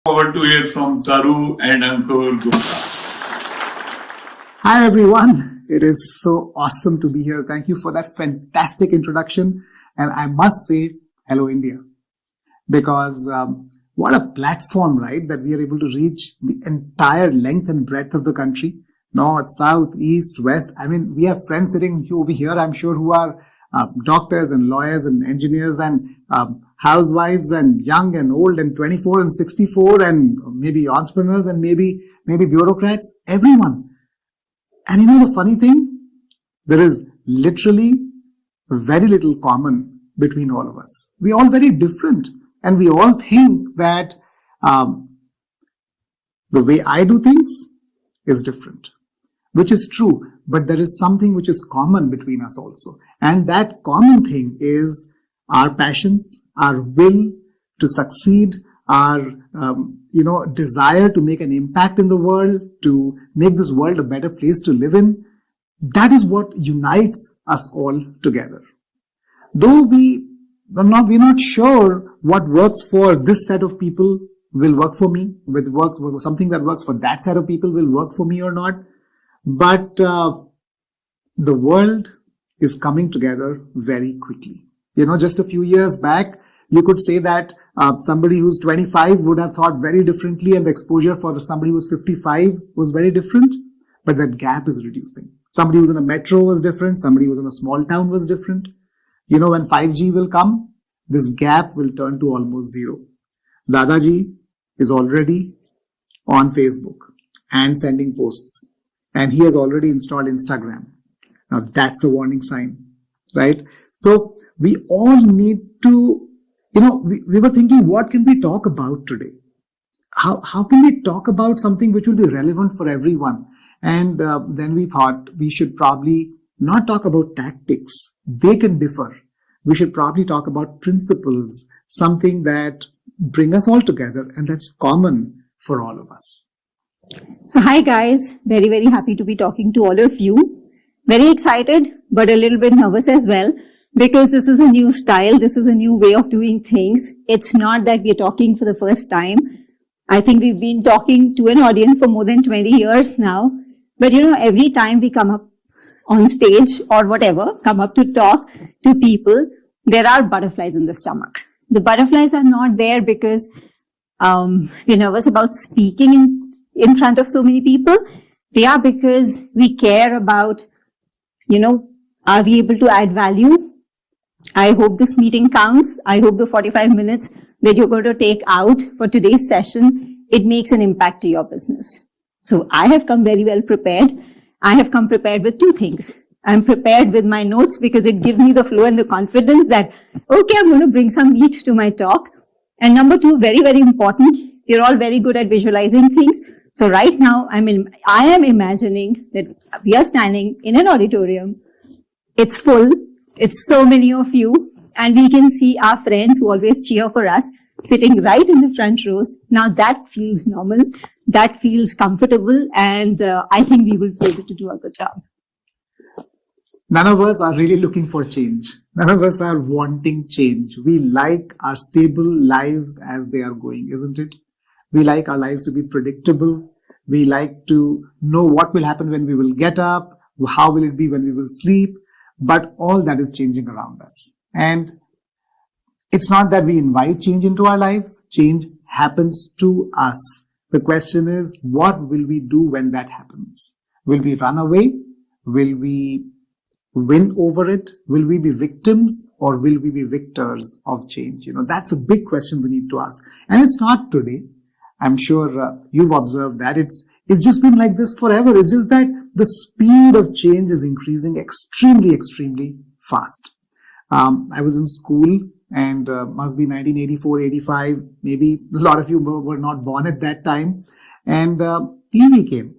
Forward to hear from Taru and Ankur Gupta. Hi everyone, it is so awesome to be here. Thank you for that fantastic introduction. And I must say, hello India. Because what a platform, right, that we are able to reach the entire length and breadth of the country. North, south, east, west. I mean, we have friends sitting over here, I'm sure, who are doctors and lawyers and engineers and housewives and young and old and 24 and 64 and maybe entrepreneurs and maybe bureaucrats, everyone. And you know the funny thing? There is literally very little common between all of us. We're all very different. And we all think that the way I do things is different, which is true. But there is something which is common between us also. And that common thing is our passions, our will to succeed, our desire to make an impact in the world, to make this world a better place to live in. That is what unites us all together. Though we're not sure what works for this set of people will work for me, something that works for that set of people will work for me or not. But the world is coming together very quickly. Just a few years back, you could say that somebody who's 25 would have thought very differently, and the exposure for somebody who's 55 was very different. But that gap is reducing. Somebody who's in a metro was different. Somebody who's in a small town was different. When 5G will come, this gap will turn to almost zero. Dadaji is already on Facebook and sending posts. And he has already installed Instagram. Now that's a warning sign, right? So we all need to, we were thinking, what can we talk about today? How can we talk about something which will be relevant for everyone? And then we thought we should probably not talk about tactics. They can differ. We should probably talk about principles, something that bring us all together and that's common for all of us. So hi guys, very, very happy to be talking to all of you. Very excited, but a little bit nervous as well, because this is a new style. This is a new way of doing things. It's not that we're talking for the first time. I think we've been talking to an audience for more than 20 years now. But every time we come up on stage or whatever, come up to talk to people, there are butterflies in the stomach. The butterflies are not there because we're nervous about speaking in front of so many people. They are because we care about, are we able to add value? I hope this meeting counts. I hope the 45 minutes that you're going to take out for today's session, it makes an impact to your business. So I have come very well prepared. I have come prepared with two things. I'm prepared with my notes because it gives me the flow and the confidence that, okay, I'm going to bring some meat to my talk. And number two, very, very important, you're all very good at visualizing things. So right now, I am imagining that we are standing in an auditorium. It's full. It's so many of you. And we can see our friends who always cheer for us sitting right in the front rows. Now that feels normal. That feels comfortable. And I think we will be able to do a good job. None of us are really looking for change. None of us are wanting change. We like our stable lives as they are going, isn't it? We like our lives to be predictable. We like to know what will happen when we will get up, how will it be when we will sleep, but all that is changing around us. And it's not that we invite change into our lives. Change happens to us. The question is, what will we do when that happens? Will we run away? Will we win over it? Will we be victims or will we be victors of change? That's a big question we need to ask. And it's not today. I'm sure you've observed that it's just been like this forever. It's just that the speed of change is increasing extremely, extremely fast. I was in school and must be 1984, 85. Maybe a lot of you were not born at that time. And TV came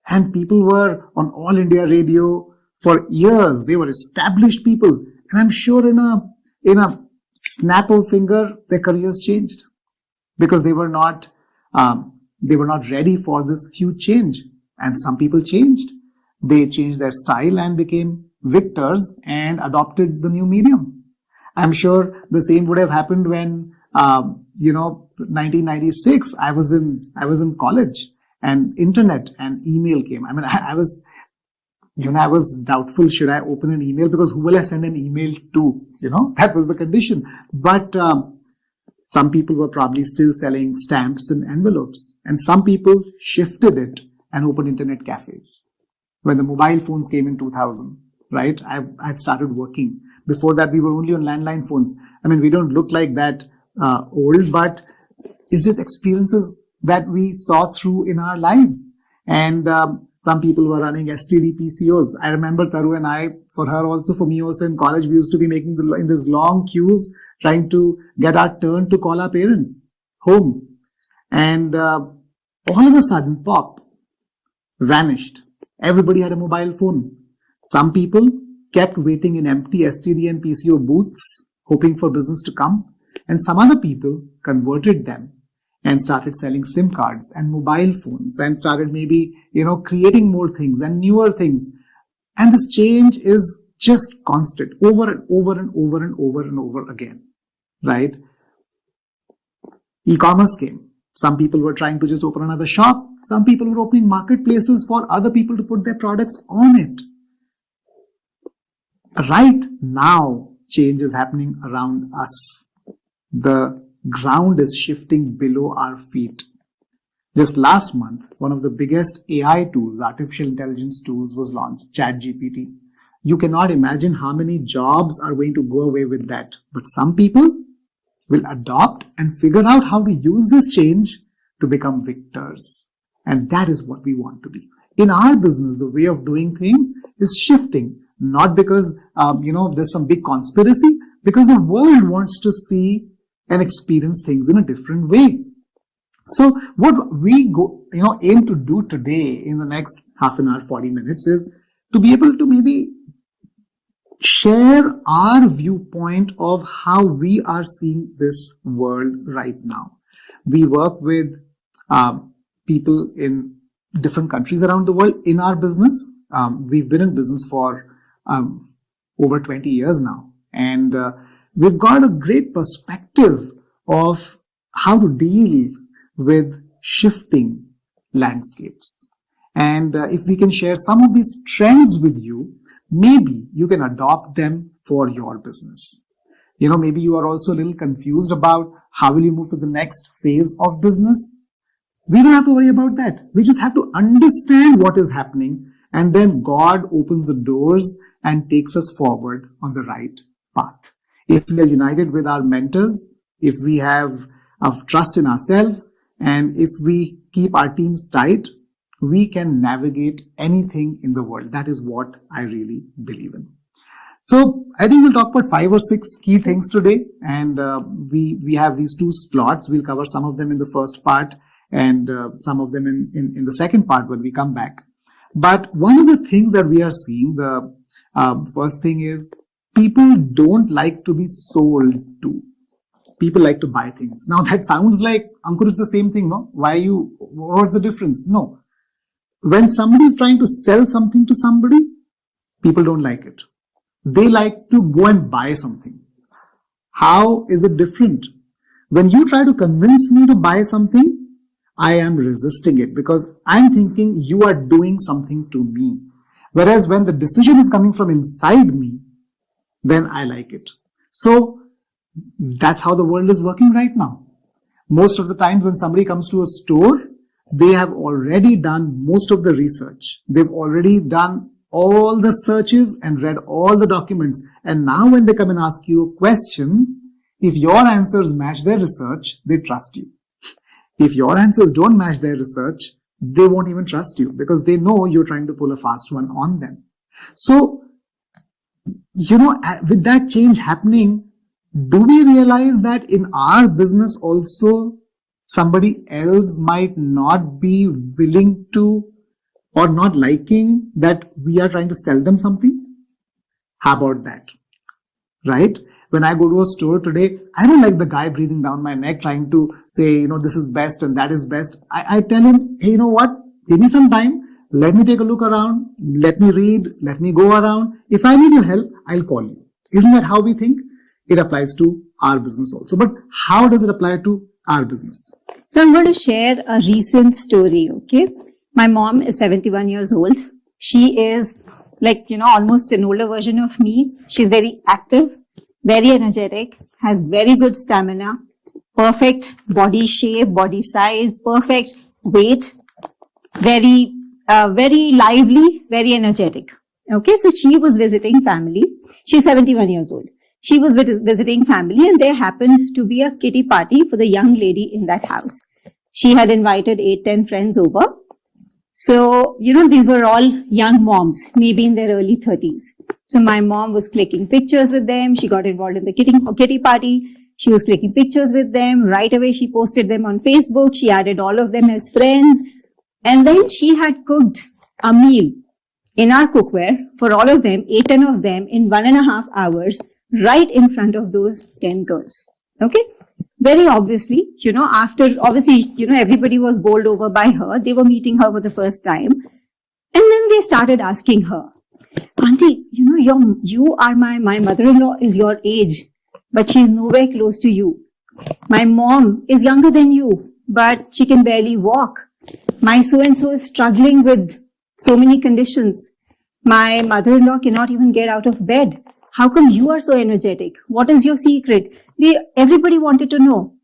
and people were on All India Radio for years. They were established people. And I'm sure in a snap of finger, their careers changed because they were not ready for this huge change. And some people changed. They changed their style and became victors and adopted the new medium. I'm sure the same would have happened when 1996, I was in college, and internet and email came. I mean, I was doubtful, should I open an email, because who will I send an email to? That was the condition. But some people were probably still selling stamps and envelopes, and some people shifted it and opened internet cafes. When the mobile phones came in 2000, right? I started working. Before that, we were only on landline phones. I mean, we don't look like that old, but it's just experiences that we saw through in our lives. And some people were running STD PCOs. I remember Taru and I, for her also, for me also in college, we used to be making in these long queues, trying to get our turn to call our parents home. And all of a sudden, pop, vanished. Everybody had a mobile phone. Some people kept waiting in empty STD and PCO booths, hoping for business to come. And some other people converted them and started selling SIM cards and mobile phones, and started maybe, creating more things and newer things. And this change is just constant, over and over and over and over and over again, right? E-commerce came. Some people were trying to just open another shop. Some people were opening marketplaces for other people to put their products on it. Right now, change is happening around us. The ground is shifting below our feet. Just last month, one of the biggest AI tools, artificial intelligence tools, was launched, ChatGPT. You cannot imagine how many jobs are going to go away with that. But some people will adopt and figure out how to use this change to become victors. And that is what we want to be. In our business, the way of doing things is shifting, not because, there's some big conspiracy, because the world wants to see and experience things in a different way. So what we aim to do today in the next half an hour, 40 minutes, is to be able to maybe share our viewpoint of how we are seeing this world right now. We work with people in different countries around the world in our business. We've been in business for over 20 years now, and we've got a great perspective of how to deal with shifting landscapes. And if we can share some of these trends with you, maybe you can adopt them for your business. Maybe you are also a little confused about how will you move to the next phase of business. We don't have to worry about that. We just have to understand what is happening, and then God opens the doors and takes us forward on the right path. If we are united with our mentors, if we have trust in ourselves, and if we keep our teams tight, we can navigate anything in the world. That is what I really believe in. So I think we'll talk about 5 or 6 key things today, and we have these 2 slots. We'll cover some of them in the first part and some of them in the second part when we come back. But one of the things that we are seeing, the first thing is, people don't like to be sold to. People like to buy things. Now that sounds like, Ankur, it's the same thing, no? What's the difference? No. When somebody is trying to sell something to somebody, people don't like it. They like to go and buy something. How is it different? When you try to convince me to buy something, I am resisting it because I'm thinking you are doing something to me. Whereas when the decision is coming from inside me, then I like it. So that's how the world is working right now. Most of the times when somebody comes to a store, they have already done most of the research. They've already done all the searches and read all the documents. And now when they come and ask you a question, if your answers match their research, they trust you. If your answers don't match their research, they won't even trust you because they know you're trying to pull a fast one on them. So, with that change happening, do we realize that in our business also somebody else might not be willing to or not liking that we are trying to sell them something? How about that? Right? When I go to a store today, I don't like the guy breathing down my neck trying to say, this is best and that is best. I tell him, hey, you know what? Give me some time. Let me take a look around. Let me read. Let me go around. If I need your help, I'll call you. Isn't that how we think? it applies to our business also. But how does it apply to our business? So I'm going to share a recent story, okay? My mom is 71 years old. She is almost an older version of me. She's very active, very energetic, has very good stamina, perfect body shape, body size, perfect weight, very lively, very energetic. Okay, so she was visiting family. She's 71 years old. She was visiting family, and there happened to be a kitty party for the young lady in that house. She had invited 8-10 friends over. So, these were all young moms, maybe in their early 30s. So my mom was clicking pictures with them. She got involved in the kitty party. She was clicking pictures with them. Right away, she posted them on Facebook. She added all of them as friends. And then she had cooked a meal in our cookware for all of them, 8-10 of them, in 1.5 hours, right in front of those 10 girls. Okay? Very obviously, everybody was bowled over by her. They were meeting her for the first time. And then they started asking her, Auntie, my mother-in-law is your age, but she's nowhere close to you. My mom is younger than you, but she can barely walk. My so-and-so is struggling with so many conditions. My mother-in-law cannot even get out of bed. How come you are so energetic? What is your secret? Everybody wanted to know.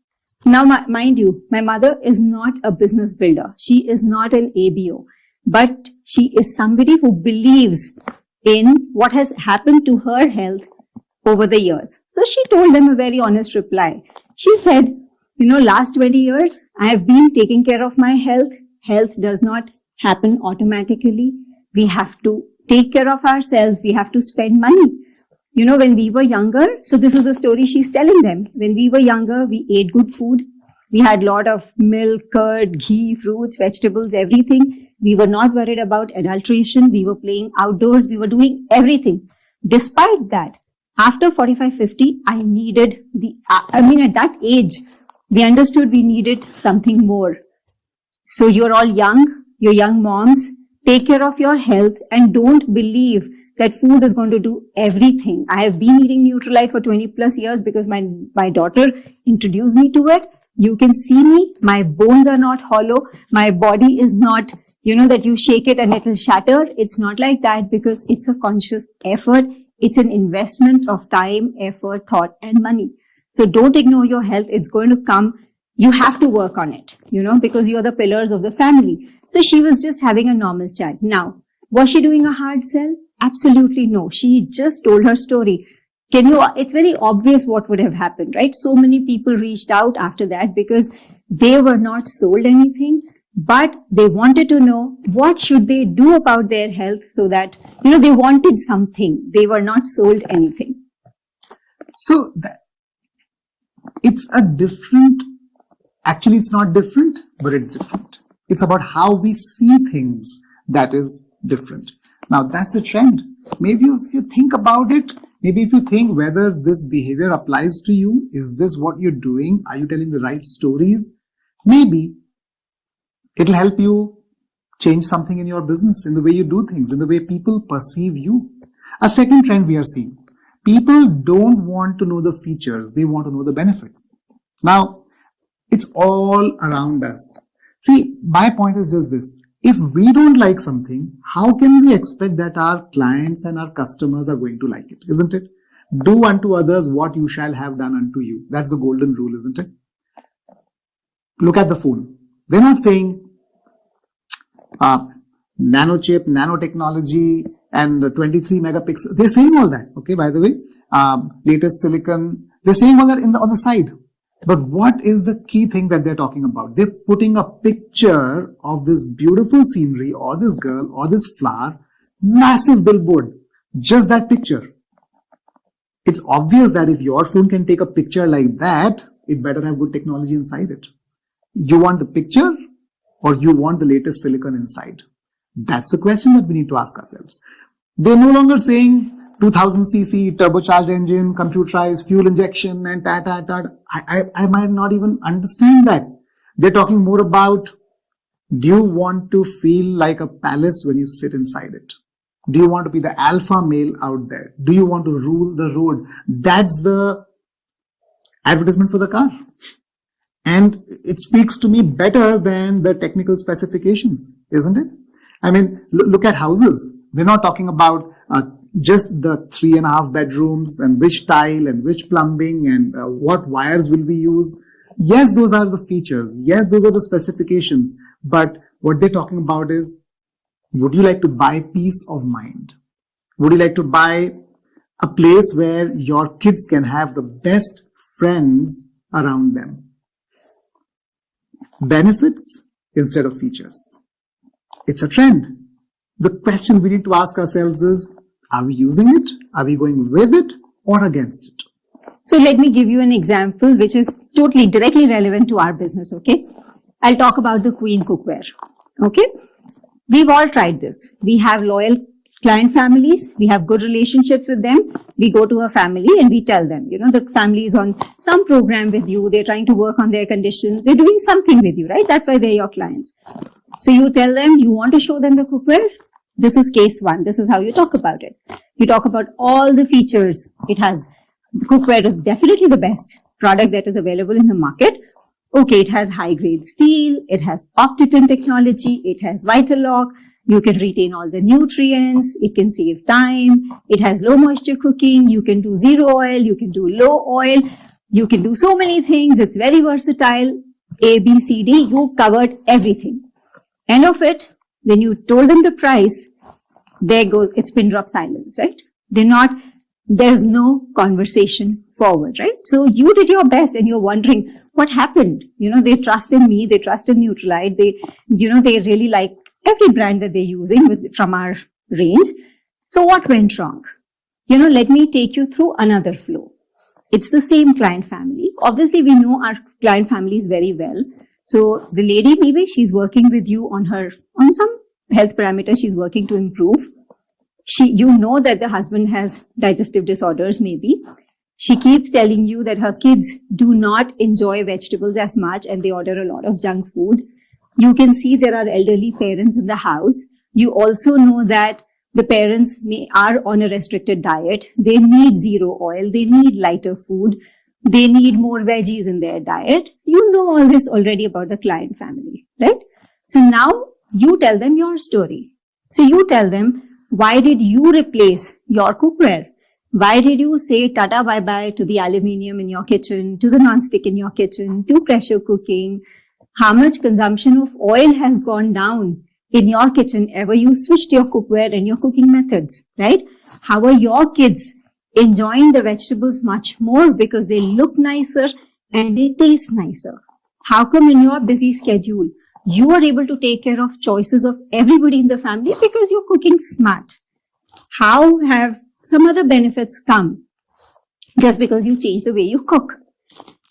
Now, mind you, my mother is not a business builder. She is not an ABO, but she is somebody who believes in what has happened to her health over the years. So she told them a very honest reply. She said, last 20 years, I have been taking care of my health. Health does not happen automatically. We have to take care of ourselves. We have to spend money. When we were younger, so this is the story she's telling them. When we were younger, we ate good food. We had a lot of milk, curd, ghee, fruits, vegetables, everything. We were not worried about adulteration. We were playing outdoors. We were doing everything. Despite that, after 45, 50, at that age, we understood we needed something more. So you're all young, you're young moms. Take care of your health and don't believe that food is going to do everything. I have been eating Nutrilite for 20 plus years because my daughter introduced me to it. You can see me. My bones are not hollow. My body is not, that you shake it and it will shatter. It's not like that because it's a conscious effort. It's an investment of time, effort, thought, and money. So don't ignore your health. It's going to come. You have to work on it, because you're the pillars of the family. So she was just having a normal chat. Now, was she doing a hard sell? Absolutely no. She just told her story. It's very obvious what would have happened, right? So many people reached out after that because they were not sold anything, but they wanted to know what should they do about their health so that, they wanted something. They were not sold anything. So it's actually it's not different, but it's different. It's about how we see things that is different. Now that's a trend. Maybe if you think about it, maybe if you think whether this behavior applies to you, is this what you're doing? Are you telling the right stories? Maybe it'll help you change something in your business, in the way you do things, in the way people perceive you. A second trend we are seeing. People don't want to know the features. They want to know the benefits. Now, it's all around us. See, my point is just this. If we don't like something, how can we expect that our clients and our customers are going to like it, isn't it? Do unto others what you shall have done unto you. That's the golden rule, isn't it? Look at the phone. They're not saying nano chip, nanotechnology, and 23 megapixels. They're saying all that, okay, by the way. Latest silicon. They're saying all that on the side. But what is the key thing that they're talking about? They're putting a picture of this beautiful scenery or this girl or this flower, massive billboard, just that picture. It's obvious that if your phone can take a picture like that, it better have good technology inside it. You want the picture or you want the latest silicon inside? That's the question that we need to ask ourselves. They're no longer saying 2000cc turbocharged engine, computerized fuel injection, and I might not even understand that. They're talking more about, do you want to feel like a palace when you sit inside it? Do you want to be the alpha male out there? Do you want to rule the road? That's the advertisement for the car. And it speaks to me better than the technical specifications, isn't it? I mean, look at houses. They're not talking about just the 3.5 bedrooms and which tile and which plumbing and what wires will we use. Yes, those are the features. Yes, those are the specifications. But what they're talking about is, would you like to buy peace of mind? Would you like to buy a place where your kids can have the best friends around them? Benefits instead of features. It's a trend. The question we need to ask ourselves is, are we using it? Are we going with it or against it? So let me give you an example which is totally directly relevant to our business, okay? I'll talk about the Queen cookware, okay? We've all tried this. We have loyal client families. We have good relationships with them. We go to a family and we tell them, the family is on some program with you. They're trying to work on their conditions. They're doing something with you, right? That's why they're your clients. So you tell them, you want to show them the cookware? This is case one. This is how you talk about it. You talk about all the features. The cookware is definitely the best product that is available in the market. Okay, it has high grade steel. It has Optiton technology. It has Vital Lock. You can retain all the nutrients. It can save time. It has low moisture cooking. You can do zero oil. You can do low oil. You can do so many things. It's very versatile. A, B, C, D. You covered everything. End of it, when you told them the price, there goes, it's pin drop silence, right? There's no conversation forward, right? So you did your best and you're wondering what happened. They trust in me. They trust in Neutralite. They really like every brand that they're using from our range. So what went wrong? Let me take you through another flow. It's the same client family. Obviously, we know our client families very well. So the lady, maybe she's working with you on some health parameter she's working to improve. You know that the husband has digestive disorders, maybe. She keeps telling you that her kids do not enjoy vegetables as much and they order a lot of junk food. You can see there are elderly parents in the house. You also know that the parents are on a restricted diet. They need zero oil. They need lighter food. They need more veggies in their diet. You know all this already about the client family, right? So now you tell them your story. So you tell them, why did you replace your cookware? Why did you say tata bye-bye to the aluminium in your kitchen, to the non-stick in your kitchen, to pressure cooking? How much consumption of oil has gone down in your kitchen ever you switched your cookware and your cooking methods, right? How are your kids enjoying the vegetables much more because they look nicer and they taste nicer? How come in your busy schedule, you are able to take care of choices of everybody in the family because you're cooking smart? How have some other benefits come just because you change the way you cook?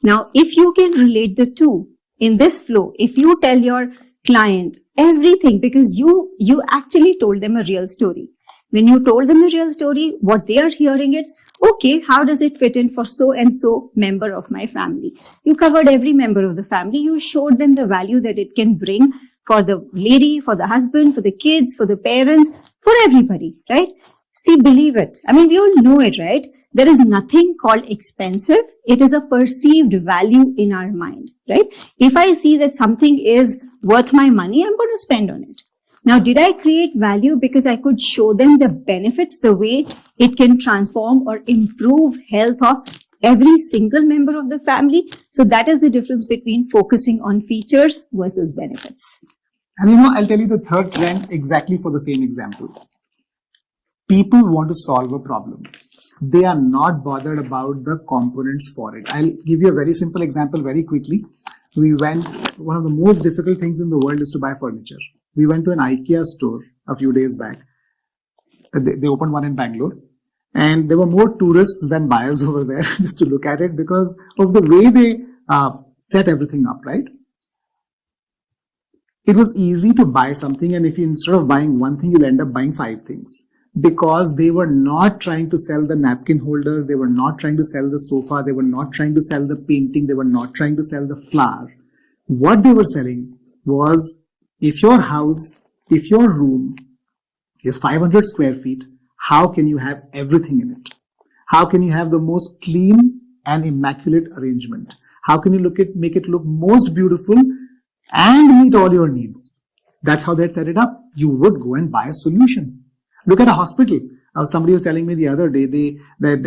Now, if you can relate the two in this flow, if you tell your client everything because you actually told them a real story. When you told them the real story, what they are hearing is, okay, how does it fit in for so and so member of my family? You covered every member of the family. You showed them the value that it can bring for the lady, for the husband, for the kids, for the parents, for everybody, right? See, believe it. I mean, we all know it, right? There is nothing called expensive. It is a perceived value in our mind, right? If I see that something is worth my money, I'm going to spend on it. Now, did I create value because I could show them the benefits, the way it can transform or improve health of every single member of the family? So that is the difference between focusing on features versus benefits. And I'll tell you the third trend exactly for the same example. People want to solve a problem. They are not bothered about the components for it. I'll give you a very simple example very quickly. One of the most difficult things in the world is to buy furniture. We went to an IKEA store a few days back. They opened one in Bangalore. And there were more tourists than buyers over there just to look at it because of the way they set everything up, right? It was easy to buy something, and if you instead of buying one thing, you'll end up buying 5 things. Because they were not trying to sell the napkin holder, they were not trying to sell the sofa, they were not trying to sell the painting, they were not trying to sell the flower. What they were selling was, if your house, if your room is 500 square feet, how can you have everything in it? How can you have the most clean an immaculate arrangement? How can you make it look most beautiful and meet all your needs? That's how they'd set it up. You would go and buy a solution. Look at a hospital. Somebody was telling me the other day, their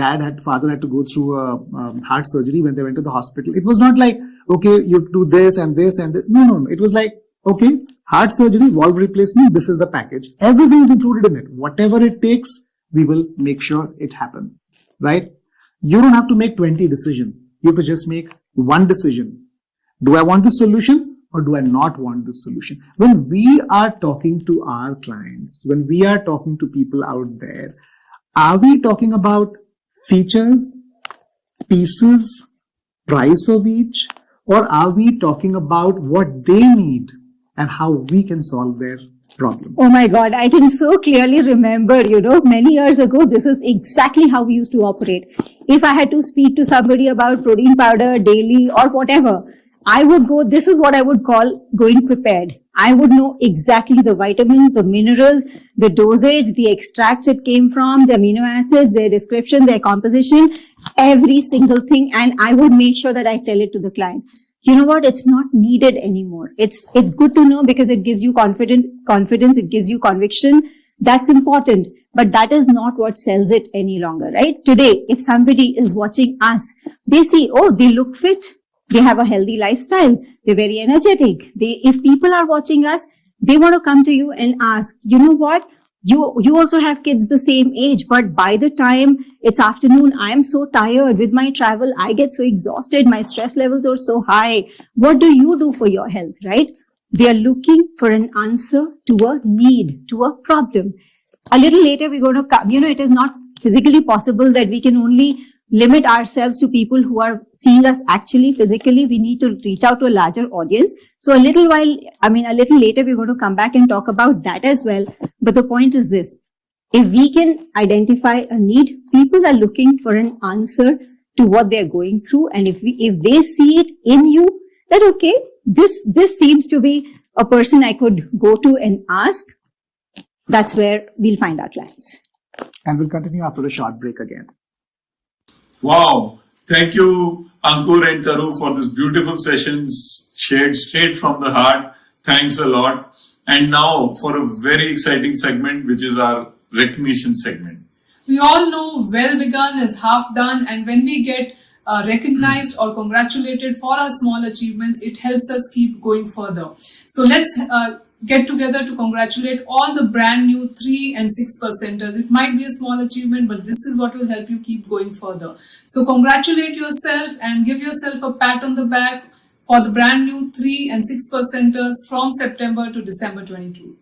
father had to go through a heart surgery when they went to the hospital. It was not like, okay, you do this and this and this. No. It was like, okay, heart surgery, valve replacement, this is the package. Everything is included in it. Whatever it takes, we will make sure it happens, right? You don't have to make 20 decisions. You have to just make one decision. Do I want this solution or do I not want this solution? When we are talking to our clients, when we are talking to people out there, are we talking about features, pieces, price of each, or are we talking about what they need and how we can solve their problem? Oh my God, I can so clearly remember, many years ago, this is exactly how we used to operate. If I had to speak to somebody about protein powder daily or whatever, I would go, this is what I would call going prepared. I would know exactly the vitamins, the minerals, the dosage, the extracts it came from, the amino acids, their description, their composition, every single thing. And I would make sure that I tell it to the client. You know what? It's not needed anymore. It's good to know because it gives you confidence. It gives you conviction. That's important. But that is not what sells it any longer, right? Today, if somebody is watching us, they see, oh, they look fit. They have a healthy lifestyle. They're very energetic. If people are watching us, they want to come to you and ask, you know what? You also have kids the same age, but by the time it's afternoon, I am so tired with my travel. I get so exhausted. My stress levels are so high. What do you do for your health, right? They are looking for an answer to a need, to a problem. A little later, we're going to come, it is not physically possible that we can only limit ourselves to people who are seeing us actually physically. We need to reach out to a larger audience. So a little later, we're going to come back and talk about that as well. But the point is this: if we can identify a need, people are looking for an answer to what they're going through. And if they see it in you, that okay, this seems to be a person I could go to and ask, that's where we'll find our clients. And we'll continue after a short break again. Wow. Thank you, Ankur and Taru, for this beautiful sessions shared straight from the heart. Thanks a lot. And now for a very exciting segment, which is our recognition segment. We all know well begun is half done, and when we get recognized or congratulated for our small achievements, it helps us keep going further. So let's get together to congratulate all the brand new 3 and 6 percenters. It might be a small achievement, but this is what will help you keep going further. So congratulate yourself and give yourself a pat on the back for the brand new 3 and 6 percenters from September to December 22.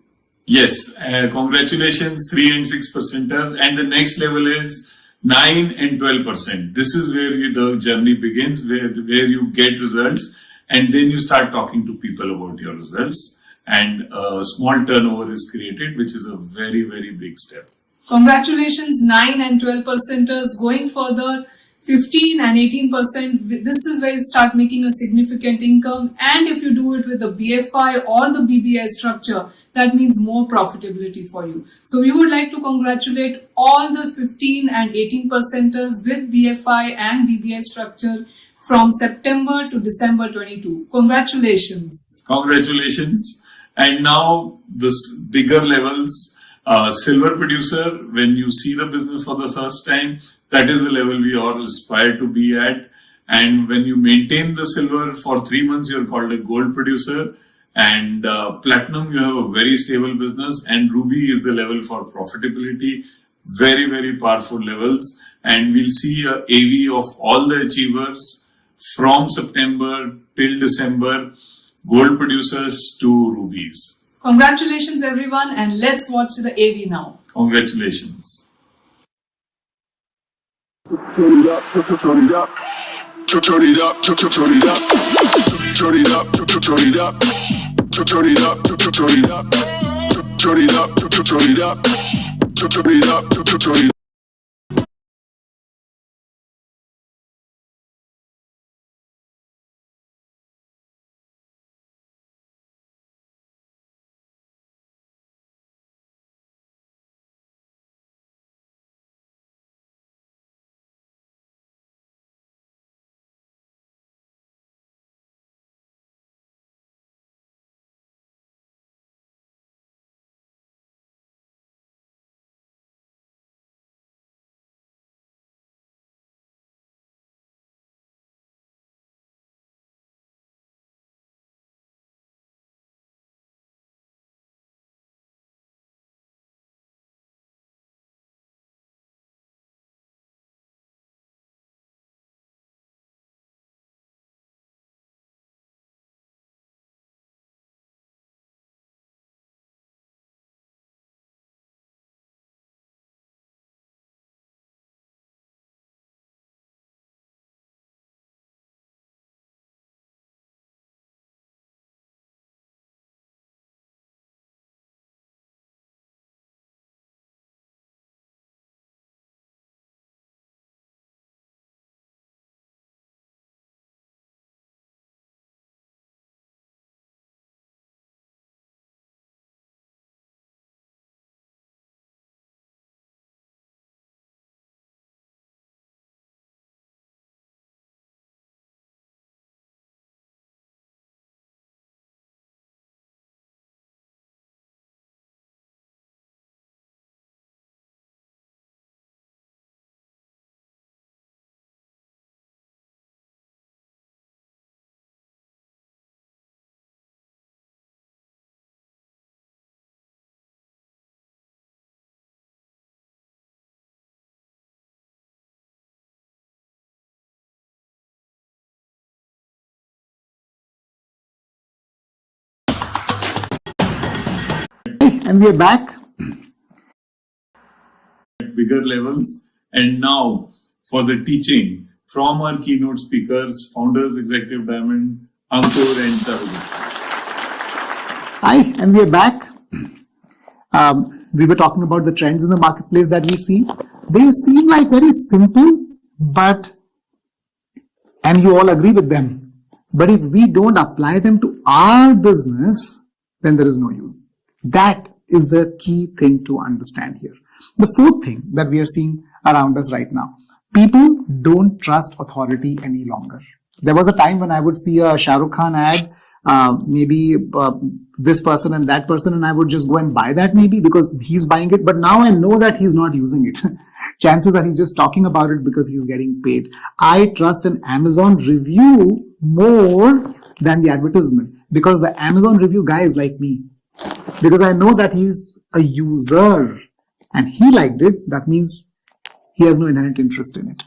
Yes, congratulations 3 and 6 percenters, and the next level is 9 and 12%. This is where the journey begins, where you get results, and then you start talking to people about your results. And a small turnover is created, which is a very, very big step. Congratulations, 9 and 12 percenters. Going further, 15 and 18%. This is where you start making a significant income. And if you do it with the BFI or the BBI structure, that means more profitability for you. So we would like to congratulate all the 15 and 18 percenters with BFI and BBI structure from September to December 22. Congratulations. Congratulations. And now this bigger levels, silver producer, when you see the business for the first time, that is the level we all aspire to be at. And when you maintain the silver for 3 months, you're called a gold producer. And platinum, you have a very stable business. And ruby is the level for profitability. Very, very powerful levels. And we'll see a AV of all the achievers from September till December. Gold producers to rubies. Congratulations everyone, and let's watch the AV now. Congratulations. Turn it up, turn it up, turn it up, turn it up, turn it up, turn it up, turn it up, turn it up, turn it up, turn it up, turn it up, turn it up. Hi, and we're back. At bigger levels. And now for the teaching from our keynote speakers, Founders Executive Diamond, Ankur and Taru. Hi, and we're back. We were talking about the trends in the marketplace that we see. They seem like very simple, and you all agree with them. But if we don't apply them to our business, then there is no use. That is the key thing to understand here. The fourth thing that we are seeing around us right now, people don't trust authority any longer. There was a time when I would see a Shah Rukh Khan ad, maybe this person and that person, and I would just go and buy that maybe because he's buying it. But now I know that he's not using it. Chances are he's just talking about it because he's getting paid. I trust an Amazon review more than the advertisement because the Amazon review guy is like me. Because I know that he's a user and he liked it, that means he has no inherent interest in it.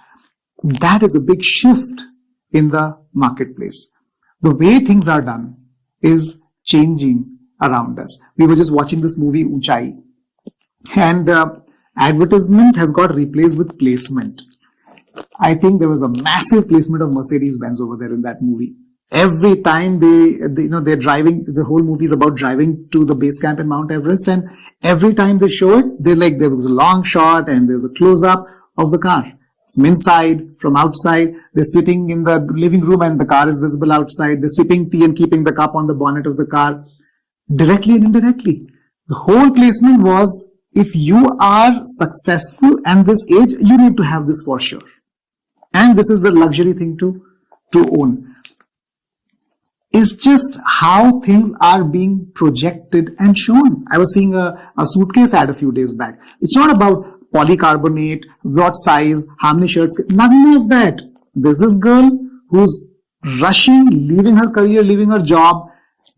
That is a big shift in the marketplace. The way things are done is changing around us. We were just watching this movie Unchai, and advertisement has got replaced with placement. I think there was a massive placement of Mercedes-Benz over there in that movie. Every time they're driving, the whole movie is about driving to the base camp in Mount Everest, and every time they show it, there was a long shot and there's a close-up of the car. From inside, from outside, they're sitting in the living room and the car is visible outside. They're sipping tea and keeping the cup on the bonnet of the car, directly and indirectly. The whole placement was, if you are successful and this age, you need to have this for sure. And this is the luxury thing to own. It's just how things are being projected and shown. I was seeing a suitcase ad a few days back. It's not about polycarbonate, what size, how many shirts, none of that. There's this girl who's rushing, leaving her career, leaving her job,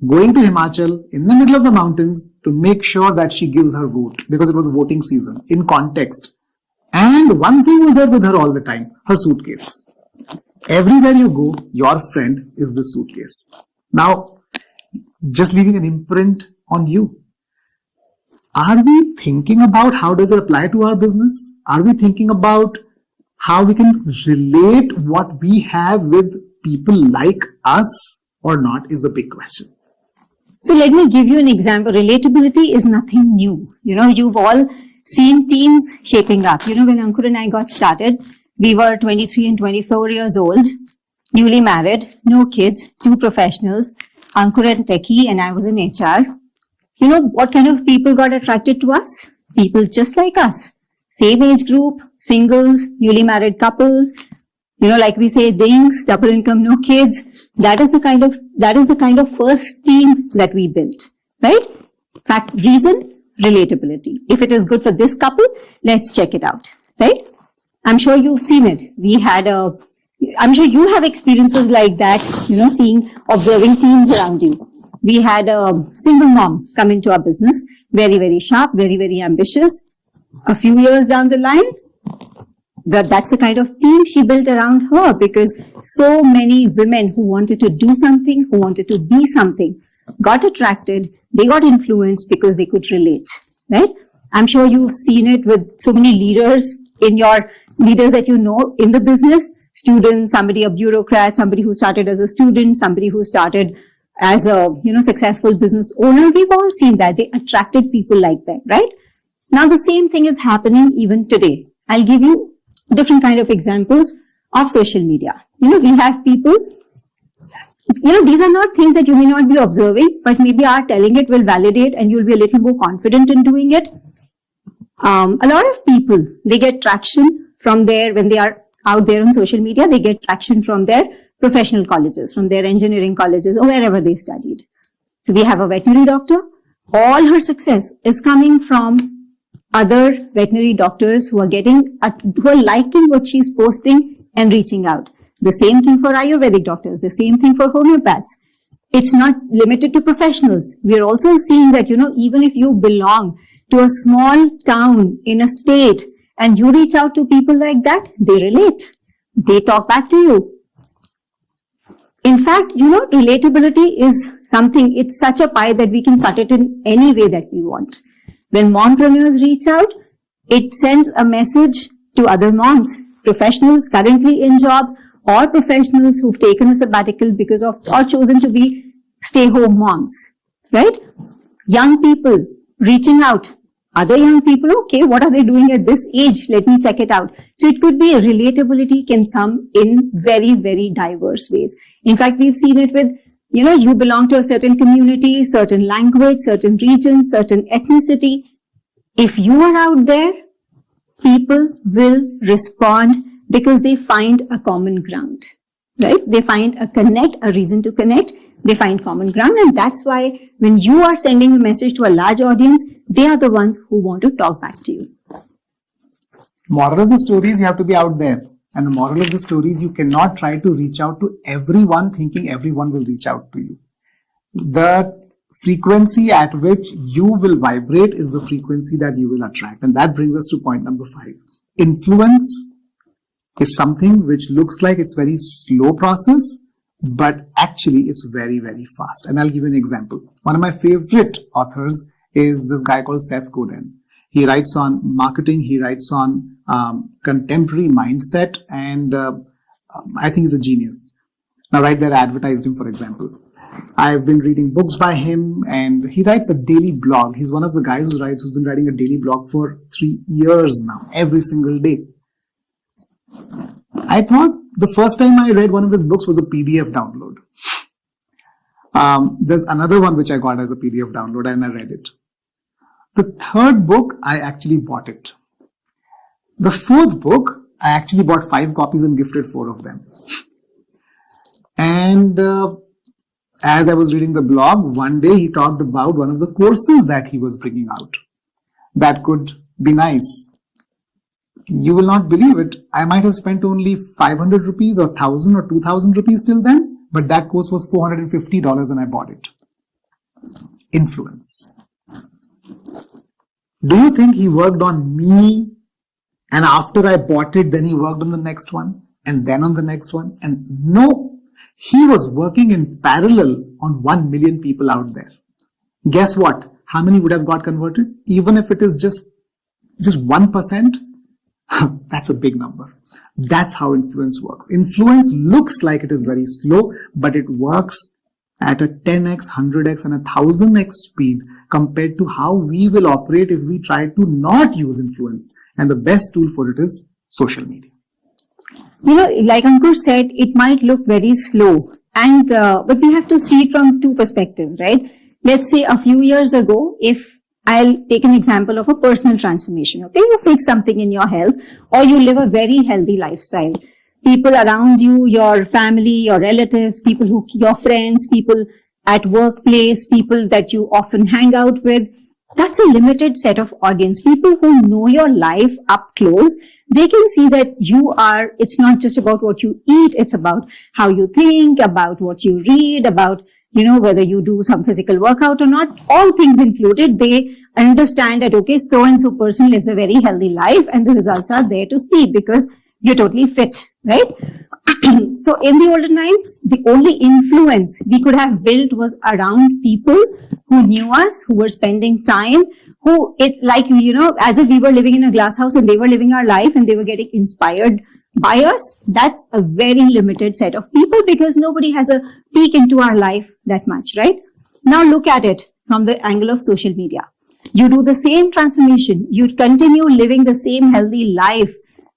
going to Himachal in the middle of the mountains to make sure that she gives her vote because it was voting season in context. And one thing was there with her all the time, her suitcase. Everywhere you go, your friend is the suitcase. Now, just leaving an imprint on you. Are we thinking about how does it apply to our business? Are we thinking about how we can relate what we have with people like us or not is the big question. So let me give you an example. Relatability is nothing new. You've all seen teams shaping up. When Ankur and I got started, we were 23 and 24 years old, newly married, no kids, 2 professionals, Ankur and Techie, and I was in HR. What kind of people got attracted to us? People just like us. Same age group, singles, newly married couples, like we say, dings, double income, no kids. That is the kind of first team that we built, right? Fact, reason, relatability. If it is good for this couple, let's check it out, right? I'm sure you've seen it. I'm sure you have experiences like that, observing teams around you. We had a single mom come into our business, very, very sharp, very, very ambitious. A few years down the line, that's the kind of team she built around her because so many women who wanted to do something, who wanted to be something, got attracted, they got influenced because they could relate, right? I'm sure you've seen it with so many leaders in your leaders that you know in the business, students, somebody a bureaucrat, somebody who started as a student, somebody who started as a successful business owner. We've all seen that. They attracted people like that, right? Now the same thing is happening even today. I'll give you different kind of examples of social media. We have people, these are not things that you may not be observing, but maybe our telling it will validate and you'll be a little more confident in doing it. A lot of people, they get traction from there when they are out there on social media. They get traction from their professional colleges, from their engineering colleges or wherever they studied. So we have a veterinary doctor. All her success is coming from other veterinary doctors who are liking what she's posting and reaching out. The same thing for Ayurvedic doctors, the same thing for homeopaths. It's not limited to professionals. We are also seeing that, even if you belong to a small town in a state and you reach out to people like that, they relate. They talk back to you. In fact, relatability is something, it's such a pie that we can cut it in any way that we want. When mompreneurs reach out, it sends a message to other moms, professionals currently in jobs or professionals who've taken a sabbatical because of or chosen to be stay-home moms, right? Young people reaching out, other young people, okay, what are they doing at this age? Let me check it out. So it could be relatability can come in very, very diverse ways. In fact, we've seen it with, you belong to a certain community, certain language, certain region, certain ethnicity. If you are out there, people will respond because they find a common ground, right? They find a reason to connect. They find common ground, and that's why when you are sending a message to a large audience, they are the ones who want to talk back to you. Moral of the story is you have to be out there. And the moral of the story is you cannot try to reach out to everyone thinking everyone will reach out to you. The frequency at which you will vibrate is the frequency that you will attract. And that brings us to point number 5. Influence is something which looks like it's very slow process, but actually it's very, very fast. And I'll give you an example. One of my favorite authors is this guy called Seth Godin. He writes on marketing, he writes on contemporary mindset, and I think he's a genius. Now, right there, I advertised him, for example. I've been reading books by him, and he writes a daily blog. He's one of the guys who's been writing a daily blog for 3 years now, every single day. I thought the first time I read one of his books was a PDF download. There's another one which I got as a PDF download, and I read it. The third book, I actually bought it. The fourth book, I actually bought 5 copies and gifted 4 of them. And as I was reading the blog, one day he talked about one of the courses that he was bringing out. That could be nice. You will not believe it. I might have spent only 500 rupees or 1000 or 2000 rupees till then, but that course was $450 and I bought it. Influence. Do you think he worked on me, and after I bought it, then he worked on the next one, and then on the next one? And no, he was working in parallel on 1 million people out there. Guess what? How many would have got converted? Even if it is just 1%, that's a big number. That's how influence works. Influence looks like it is very slow, but it works at a 10x, 100x, and 1000x speed compared to how we will operate if we try to not use influence. And the best tool for it is social media. Like Ankur said, it might look very slow, and but we have to see it from 2 perspectives, right? Let's say a few years ago, if I'll take an example of a personal transformation. Okay, you fix something in your health, or you live a very healthy lifestyle. People around you, your family, your relatives, your friends, people at workplace, people that you often hang out with. That's a limited set of audience. People who know your life up close, they can see that it's not just about what you eat, it's about how you think, about what you read, about, whether you do some physical workout or not, all things included. They understand that, okay, so-and-so person lives a very healthy life and the results are there to see because you're totally fit, right? So in the olden times, the only influence we could have built was around people who knew us, who were spending time, as if we were living in a glass house and they were living our life and they were getting inspired by us. That's a very limited set of people because nobody has a peek into our life that much, right? Now look at it from the angle of social media. You do the same transformation. You continue living the same healthy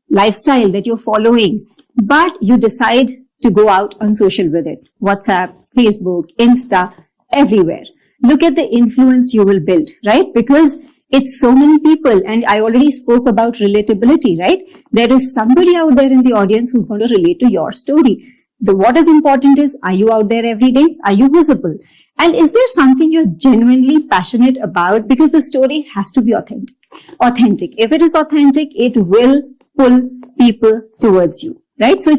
lifestyle that you're following, but you decide to go out on social with it. WhatsApp, Facebook, Insta, everywhere. Look at the influence you will build, right? Because it's so many people, and I already spoke about relatability, right? There is somebody out there in the audience who's going to relate to your story. What is important is, are you out there every day? Are you visible? And is there something you're genuinely passionate about? Because the story has to be authentic. If it is authentic, it will pull people towards you, right? So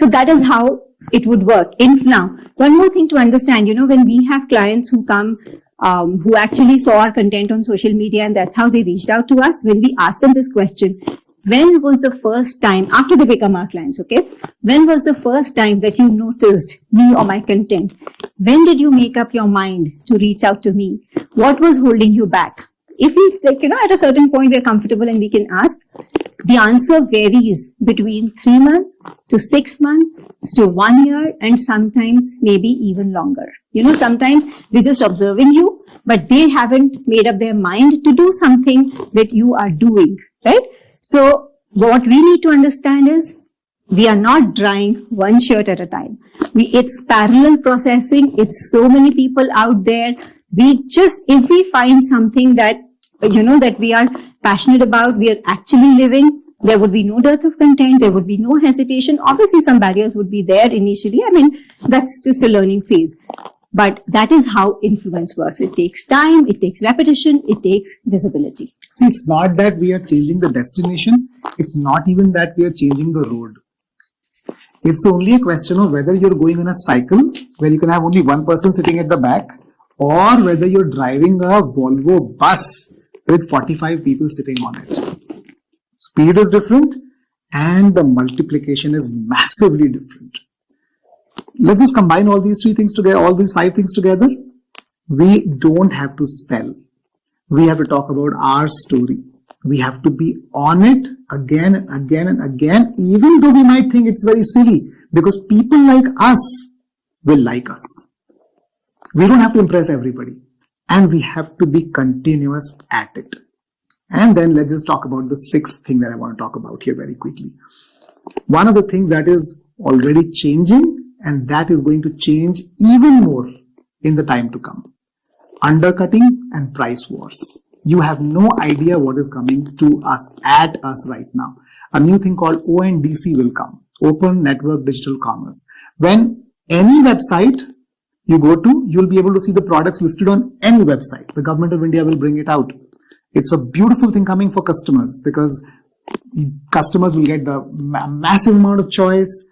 that is how it would work. Now, one more thing to understand, when we have clients who come, who actually saw our content on social media and that's how they reached out to us, when we ask them this question, when was the first time, after they become our clients, okay? When was the first time that you noticed me or my content? When did you make up your mind to reach out to me? What was holding you back? If we, like, at a certain point we're comfortable and we can ask, the answer varies between 3 months to 6 months to 1 year, and sometimes maybe even longer. Sometimes we're just observing you, but they haven't made up their mind to do something that you are doing, right? So what we need to understand is, we are not drying one shirt at a time. It's parallel processing. It's so many people out there. If we find something that, that we are passionate about, we are actually living, there would be no dearth of content, there would be no hesitation. Obviously, some barriers would be there initially. That's just a learning phase. But that is how influence works. It takes time, it takes repetition, it takes visibility. See, it's not that we are changing the destination. It's not even that we are changing the road. It's only a question of whether you're going in a cycle where you can have only one person sitting at the back, or whether you're driving a Volvo bus with 45 people sitting on it. Speed is different and the multiplication is massively different. Let's just combine all these 3 things together, all these 5 things together. We don't have to sell. We have to talk about our story. We have to be on it again and again and again, even though we might think it's very silly, because people like us will like us. We don't have to impress everybody, and we have to be continuous at it. And then let's just talk about the 6th thing that I want to talk about here very quickly. One of the things that is already changing, and that is going to change even more in the time to come: undercutting and price wars. You have no idea what is coming to us, at us right now. A new thing called ONDC will come, Open Network Digital Commerce. When any website you go to, you'll be able to see the products listed on any website. The government of India will bring it out. It's a beautiful thing coming for customers, because customers will get the massive amount of choice,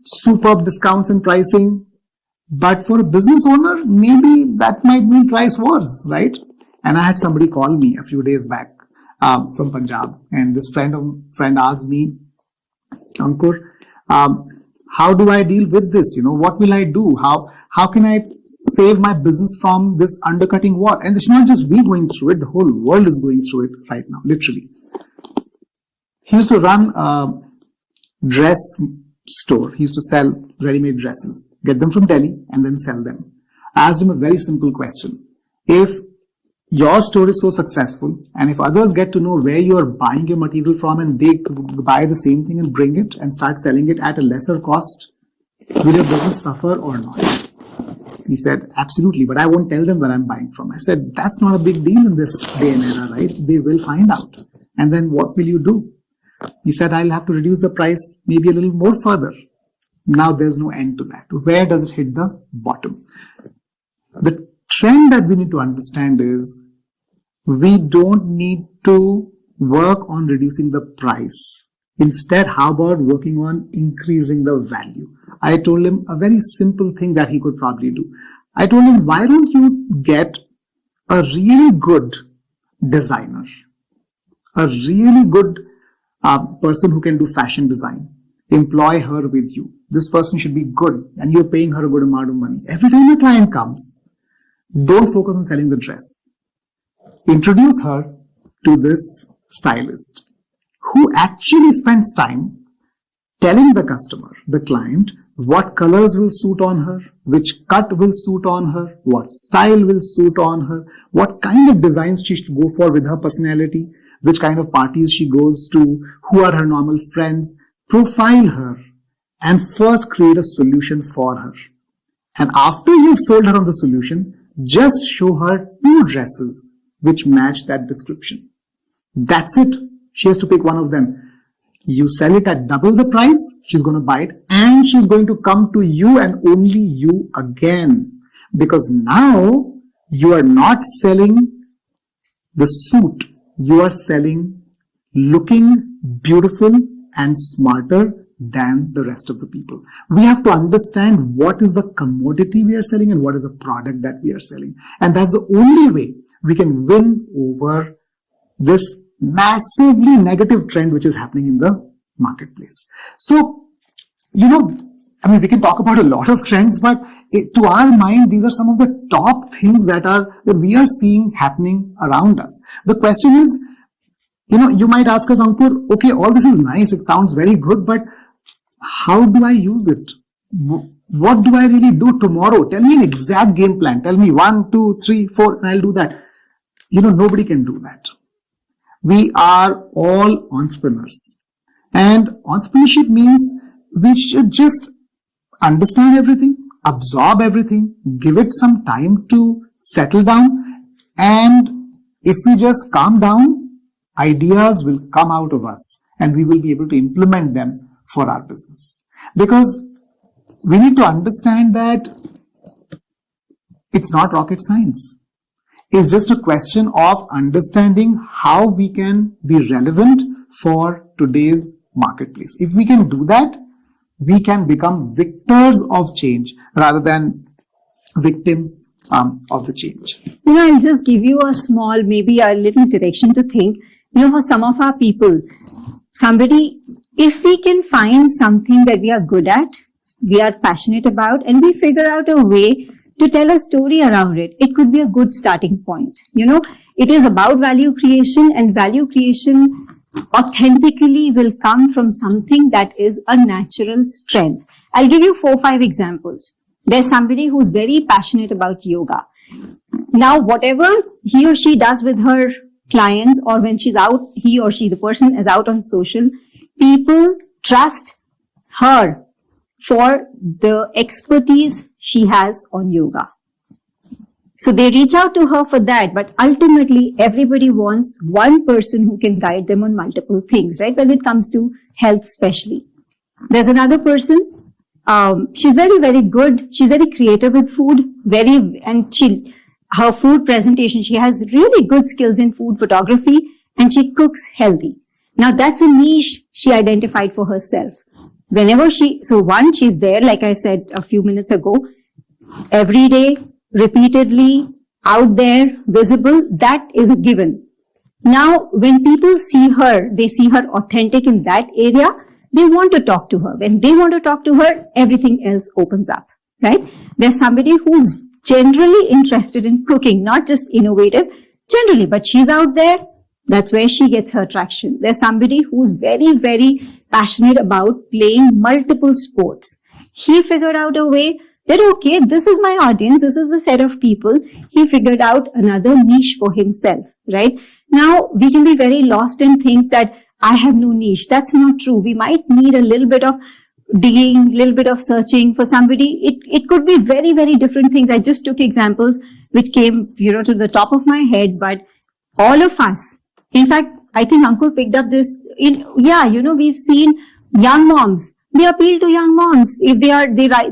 superb discounts and pricing. But for a business owner, maybe that might mean price wars, right? And I had somebody call me a few days back from Punjab, and this friend asked me, Ankur, how do I deal with this? What will I do? How can I save my business from this undercutting war? And it's not just we going through it, the whole world is going through it right now, literally. He used to run a dress store. He used to sell ready-made dresses, get them from Delhi and then sell them. I asked him a very simple question. If your store is so successful, and if others get to know where you are buying your material from, and they buy the same thing and bring it and start selling it at a lesser cost, will your business suffer or not? He said, absolutely, but I won't tell them where I'm buying from. I said, that's not a big deal in this day and era, right? They will find out. And then what will you do? He said, I'll have to reduce the price maybe a little more further. Now there's no end to that. Where does it hit the bottom? The trend that we need to understand is, we don't need to work on reducing the price. Instead, how about working on increasing the value? I told him a very simple thing that he could probably do. I told him, why don't you get a really good designer, a really good person who can do fashion design, employ her with you. This person should be good, and you're paying her a good amount of money. Every time a client comes, don't focus on selling the dress. Introduce her to this stylist who actually spends time telling the customer, the client, what colors will suit on her, which cut will suit on her, what style will suit on her, what kind of designs she should go for with her personality, which kind of parties she goes to, who are her normal friends. Profile her and first create a solution for her. And after you've sold her on the solution, just show her 2 dresses which match that description. That's it. She has to pick one of them. You sell it at double the price, she's going to buy it, and she's going to come to you and only you again. Because now you are not selling the suit, you are selling looking beautiful and smarter than the rest of the people. We have to understand what is the commodity we are selling and what is the product that we are selling. And that's the only way we can win over this massively negative trend which is happening in the marketplace. So, we can talk about a lot of trends, but to our mind, these are some of the top things that we are seeing happening around us. The question is, you might ask us, Ankur, okay, all this is nice, it sounds very good, but how do I use it? What do I really do tomorrow? Tell me an exact game plan. Tell me 1, 2, 3, 4, and I'll do that. Nobody can do that. We are all entrepreneurs. And entrepreneurship means we should just understand everything, absorb everything, give it some time to settle down. And if we just calm down, ideas will come out of us and we will be able to implement them for our business. Because we need to understand that it's not rocket science. It's just a question of understanding how we can be relevant for today's marketplace. If we can do that, we can become victors of change rather than victims of the change. I'll just give you maybe a little direction to think. For some of our people, if we can find something that we are good at, we are passionate about, and we figure out a way to tell a story around it, it could be a good starting point. It is about value creation, and value creation authentically will come from something that is a natural strength. I'll give you 4 or 5 examples. There's somebody who's very passionate about yoga. Now, whatever he or she does with her clients, or when she's out, he or she, the person is out on social, people trust her for the expertise she has on yoga. So they reach out to her for that, but ultimately everybody wants one person who can guide them on multiple things, right? When it comes to health especially. There's another person, she's very, very good. She's very creative with food, her food presentation, she has really good skills in food photography, and she cooks healthy. Now that's a niche she identified for herself. She's there, like I said a few minutes ago, every day, repeatedly, out there, visible, that is a given. Now, when people see her, they see her authentic in that area, they want to talk to her. When they want to talk to her, everything else opens up, right? There's somebody who's generally interested in cooking, not just innovative, generally, but she's out there, that's where she gets her traction. There's somebody who's very, very passionate about playing multiple sports. He figured out a way that, okay, this is my audience, this is the set of people. He figured out another niche for himself, right? Now, we can be very lost and think that I have no niche. That's not true. We might need a little bit of digging, a little bit of searching for somebody. It could be very, very different things. I just took examples which came, to the top of my head, but all of us, in fact, I think Ankur picked up this. We've seen young moms. They appeal to young moms. If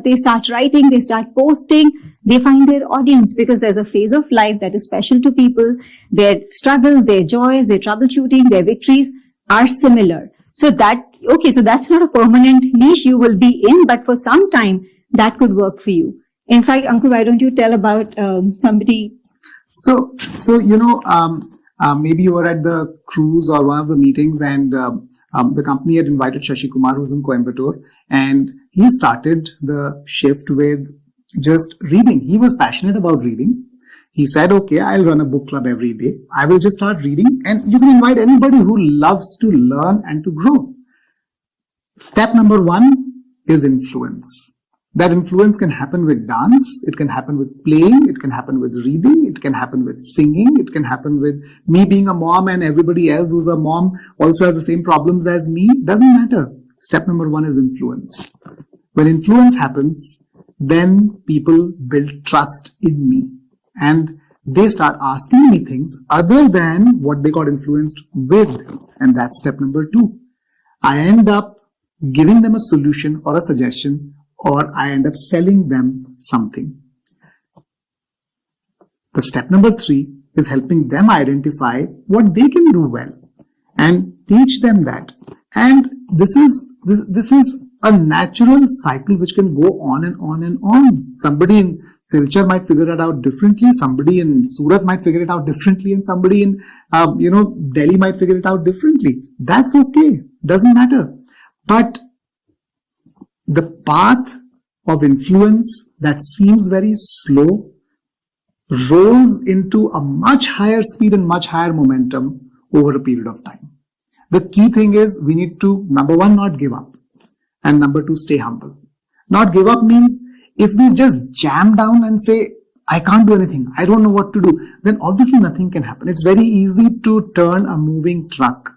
they start writing, they start posting, they find their audience because there's a phase of life that is special to people. Their struggles, their joys, their troubleshooting, their victories are similar. So that's not a permanent niche you will be in, but for some time that could work for you. In fact, Ankur, why don't you tell about somebody? So maybe you were at the cruise or one of the meetings, and the company had invited Shashi Kumar, who's in Coimbatore, and he started the shift with just reading. He was passionate about reading. He said, okay, I'll run a book club every day. I will just start reading, and you can invite anybody who loves to learn and to grow. Step number 1 is influence. That influence can happen with dance, it can happen with playing, it can happen with reading, it can happen with singing, it can happen with me being a mom and everybody else who's a mom also has the same problems as me. Doesn't matter. Step number 1 is influence. When influence happens, then people build trust in me and they start asking me things other than what they got influenced with. And that's step number 2. I end up giving them a solution or a suggestion, or I end up selling them something. The step number 3 is helping them identify what they can do well and teach them that. And this is a natural cycle which can go on and on and on. Somebody in Silchar might figure it out differently. Somebody in Surat might figure it out differently, and somebody in Delhi might figure it out differently. That's okay. Doesn't matter. But the path of influence that seems very slow rolls into a much higher speed and much higher momentum over a period of time. The key thing is we need to, number one, not give up, and number two, stay humble. Not give up means if we just jam down and say, I can't do anything, I don't know what to do, then obviously nothing can happen. It's very easy to turn a moving truck.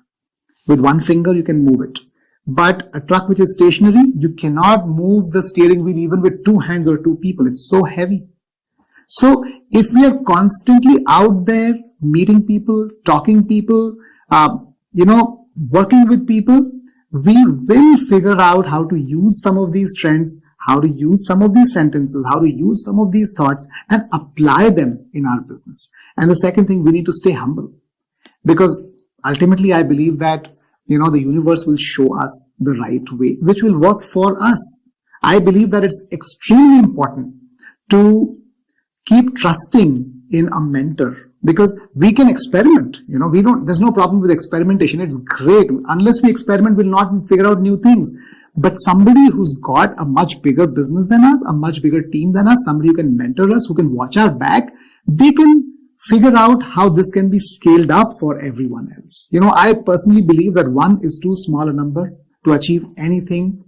With one finger you can move it. But a truck which is stationary, you cannot move the steering wheel even with two hands or two people. It's so heavy. So if we are constantly out there meeting people, talking people, working with people, we will figure out how to use some of these trends, how to use some of these sentences, how to use some of these thoughts and apply them in our business. And the second thing, we need to stay humble, because ultimately I believe that the universe will show us the right way, which will work for us. I believe that it's extremely important to keep trusting in a mentor, because we can experiment. There's no problem with experimentation. It's great. Unless we experiment, we'll not figure out new things. But somebody who's got a much bigger business than us, a much bigger team than us, somebody who can mentor us, who can watch our back, they can figure out how this can be scaled up for everyone else. I personally believe that one is too small a number to achieve anything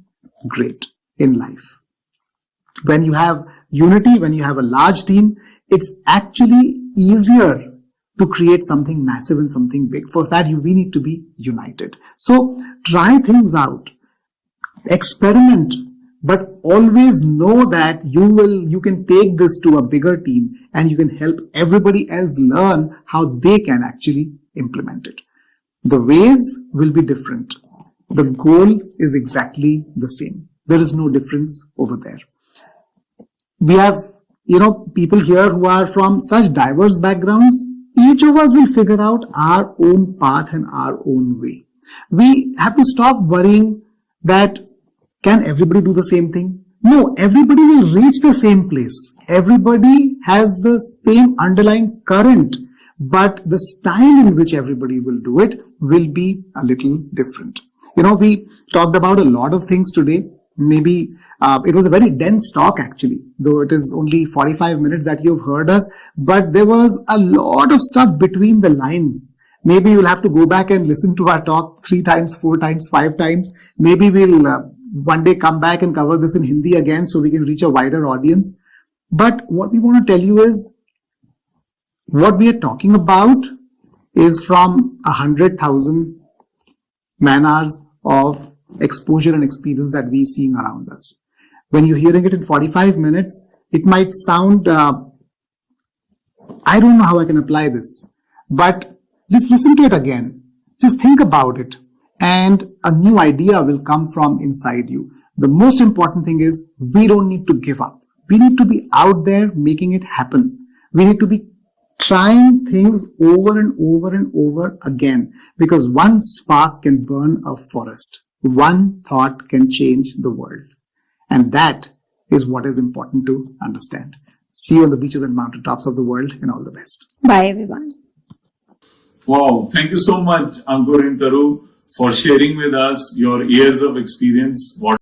great in life. When you have unity, when you have a large team, it's actually easier to create something massive and something big. For that, we need to be united. So try things out, experiment, but always know that you can take this to a bigger team and you can help everybody else learn how they can actually implement it. The ways will be different. The goal is exactly the same. There is no difference over there. We have, people here who are from such diverse backgrounds. Each of us will figure out our own path and our own way. We have to stop worrying that can everybody do the same thing? No, everybody will reach the same place. Everybody has the same underlying current, but the style in which everybody will do it will be a little different. We talked about a lot of things today. Maybe it was a very dense talk actually, though it is only 45 minutes that you've heard us, but there was a lot of stuff between the lines. Maybe you'll have to go back and listen to our talk 3 times, 4 times, 5 times. Maybe we'll one day come back and cover this in Hindi again so we can reach a wider audience. But what we want to tell you is, what we are talking about is from 100,000 man-hours of exposure and experience that we're seeing around us. When you're hearing it in 45 minutes, it might sound, I don't know how I can apply this, but just listen to it again. Just think about it, and a new idea will come from inside you. The most important thing is we don't need to give up. We need to be out there making it happen. We need to be trying things over and over and over again, because one spark can burn a forest. One thought can change the world. And that is what is important to understand. See you on the beaches and mountaintops of the world, and all the best. Bye, everyone. Wow. Thank you so much, Ankur and Taru, for sharing with us your years of experience, what